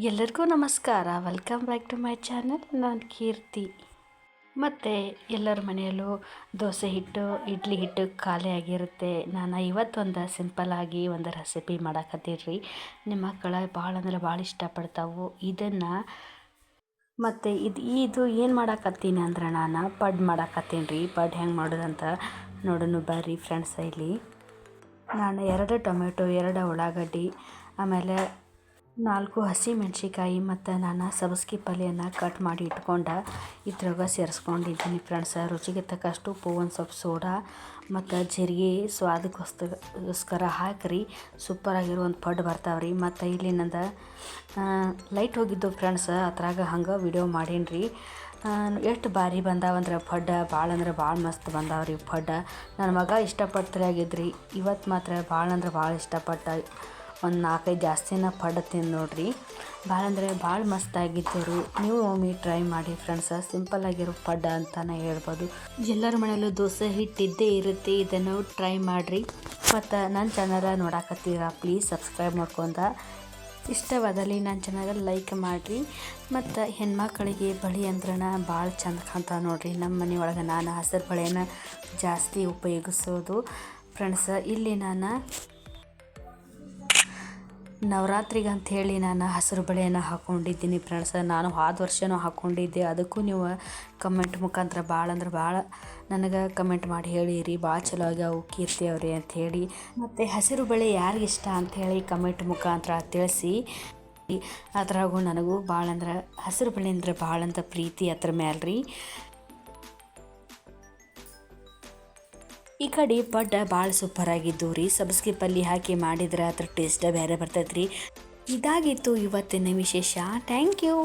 ಎಲ್ಲರಿಗೂ ನಮಸ್ಕಾರ. Welcome back to my channel. ನಾನು ಕೀರ್ತಿ. ಮತ್ತು ಎಲ್ಲರ ಮನೆಯಲ್ಲೂ ದೋಸೆ ಹಿಟ್ಟು, ಇಡ್ಲಿ ಹಿಟ್ಟು ಖಾಲಿ ಆಗಿರುತ್ತೆ. ನಾನು ಇವತ್ತೊಂದು ಸಿಂಪಲ್ಲಾಗಿ ಒಂದು ರೆಸಿಪಿ ಮಾಡಾಕತ್ತೀನಿ. ನಿಮ್ಮ ಮಕ್ಕಳು ಭಾಳ ಅಂದ್ರೆ ಭಾಳ ಇಷ್ಟಪಡ್ತಾವೆ ಇದನ್ನು. ಮತ್ತು ಇದು ಏನು ಮಾಡಾಕತ್ತೀನಿ ಅಂದ್ರೆ ನಾನು ಪಡ್ ಮಾಡಾಕತ್ತೀನಿ ರೀ. ಪಡ್ ಹೆಂಗೆ ಮಾಡೋದಂತ ನೋಡೋಣ ಬರ್ರಿ ಫ್ರೆಂಡ್ಸ್. ಇಲ್ಲಿ ನಾನು 2 ಟೊಮೆಟೊ, 2 ಉಳ್ಳಾಗಡ್ಡಿ, ಆಮೇಲೆ 4 ಹಸಿ ಮೆಣಸಿಕಾಯಿ ಮತ್ತು ನಾನು ಸಬ್ಬಸ್ಗೆ ಪಲ್ಯನ ಕಟ್ ಮಾಡಿ ಇಟ್ಕೊಂಡು ಇದ್ರಾಗ ಸೇರಿಸ್ಕೊಂಡಿದ್ದೀನಿ ಫ್ರೆಂಡ್ಸ್. ರುಚಿಗೆ ತಕ್ಕಷ್ಟು ಉಪ್ಪು, ಒಂದು ಸ್ವಲ್ಪ ಸೋಡಾ ಮತ್ತು ಜೀರಿಗೆ ಸ್ವಾದಕ್ಕೋಸ್ಕರ ಹಾಕಿರಿ. ಸೂಪರಾಗಿರೋ ಒಂದು ಪಡ್ ಬರ್ತಾವ್ರಿ. ಮತ್ತು ಇಲ್ಲಿ ನಂದು ಲೈಟ್ ಹೋಗಿದ್ದು ಫ್ರೆಂಡ್ಸ್, ಅದ್ರಾಗ ಹಂಗೆ ವಿಡಿಯೋ ಮಾಡೀನಿ ರೀ. ಎಷ್ಟು ಬಾರಿ ಬಂದಾವಂದ್ರೆ ಪಡ್ಡ ಭಾಳ ಅಂದ್ರೆ ಭಾಳ ಮಸ್ತ್ ಬಂದಾವ್ರಿ ಪಡ್ಡ. ನನ್ನ ಮಗ ಇಷ್ಟಪಡ್ತಲಾಗಿದ್ರಿ. ಇವತ್ತು ಮಾತ್ರ ಭಾಳ ಅಂದ್ರೆ ಭಾಳ ಇಷ್ಟಪಟ್ಟ. ಒಂದು 4-5 ಜಾಸ್ತಿನ ಪಡ್ಡು ತಿಂದು ನೋಡ್ರಿ. ಭಾಳ ಅಂದರೆ ಭಾಳ ಮಸ್ತಾಗಿತ್ತು ರೀ. ನೀವು ಒಮ್ಮೆ ಟ್ರೈ ಮಾಡಿ ಫ್ರೆಂಡ್ಸ. ಸಿಂಪಲ್ಲಾಗಿರೋ ಪಡ್ಡ ಅಂತಲೇ ಹೇಳ್ಬೋದು. ಎಲ್ಲರ ಮನೆಯಲ್ಲೂ ದೋಸೆ ಹಿಟ್ಟಿದ್ದೇ ಇರುತ್ತೆ. ಇದನ್ನು ಟ್ರೈ ಮಾಡಿರಿ. ಮತ್ತು ನನ್ನ ಚಾನಲ್ ನೋಡಾಕತ್ತೀರಾ, ಪ್ಲೀಸ್ ಸಬ್ಸ್ಕ್ರೈಬ್ ಮಾಡ್ಕೊಂಡ. ಇಷ್ಟವಾದಲ್ಲಿ ನನ್ನ ಚಾನಲ್ ಲೈಕ್ ಮಾಡಿರಿ. ಮತ್ತು ಹೆಣ್ಮಕ್ಳಿಗೆ ಬಳೆ ಅಂದ್ರೆ ಭಾಳ ಚಂದ ಕಾಣ್ತಾವೆ ನೋಡಿರಿ. ನಮ್ಮ ಮನೆಯೊಳಗೆ ನಾನು ಹಸಿರು ಬಳೆನ ಜಾಸ್ತಿ ಉಪಯೋಗಿಸೋದು ಫ್ರೆಂಡ್ಸ. ಇಲ್ಲಿ ನಾನು ನವರಾತ್ರಿಗೆ ಅಂಥೇಳಿ ನಾನು ಹಸಿರು ಬಳೆಯನ್ನು ಹಾಕ್ಕೊಂಡಿದ್ದೀನಿ ಫ್ರೆಂಡ್ಸ. ನಾನು ಹೋದ ವರ್ಷವೂ ಹಾಕ್ಕೊಂಡಿದ್ದೆ. ಅದಕ್ಕೂ ನೀವು ಕಮೆಂಟ್ ಮುಖಾಂತರ ಭಾಳ ಅಂದ್ರೆ ಭಾಳ ನನಗೆ ಕಮೆಂಟ್ ಮಾಡಿ ಹೇಳಿರಿ, ಭಾಳ ಚಲೋ ಆಗ್ಯಾವು ಕೀರ್ತಿ ಅವ್ರಿ ಅಂಥೇಳಿ. ಮತ್ತು ಹಸಿರು ಬಳೆ ಯಾರಿಗಿಷ್ಟ ಅಂಥೇಳಿ ಕಮೆಂಟ್ ಮುಖಾಂತರ ತಿಳಿಸಿ. ಅದ್ರಾಗೂ ನನಗೂ ಭಾಳ ಅಂದ್ರೆ ಹಸಿರು ಬಳೆ ಅಂದ್ರೆ ಭಾಳ ಅಂತ ಪ್ರೀತಿ ಅದ್ರ ಮೇಲೆ ರೀ. ಈ ಕಡೆ ಪಡ್ಡ ಭಾಳ ಸೂಪರಾಗಿದ್ದು ರೀ. ಸಬ್ಬಸ್ಗೆ ಪಲ್ಯ ಹಾಕಿ ಮಾಡಿದ್ರೆ ಅದ್ರ ಟೇಸ್ಟ್ ಬೇರೆ ಬರ್ತೈತೆ ರೀ. ಇದಾಗಿತ್ತು ಇವತ್ತಿನ ವಿಶೇಷ. Thank you.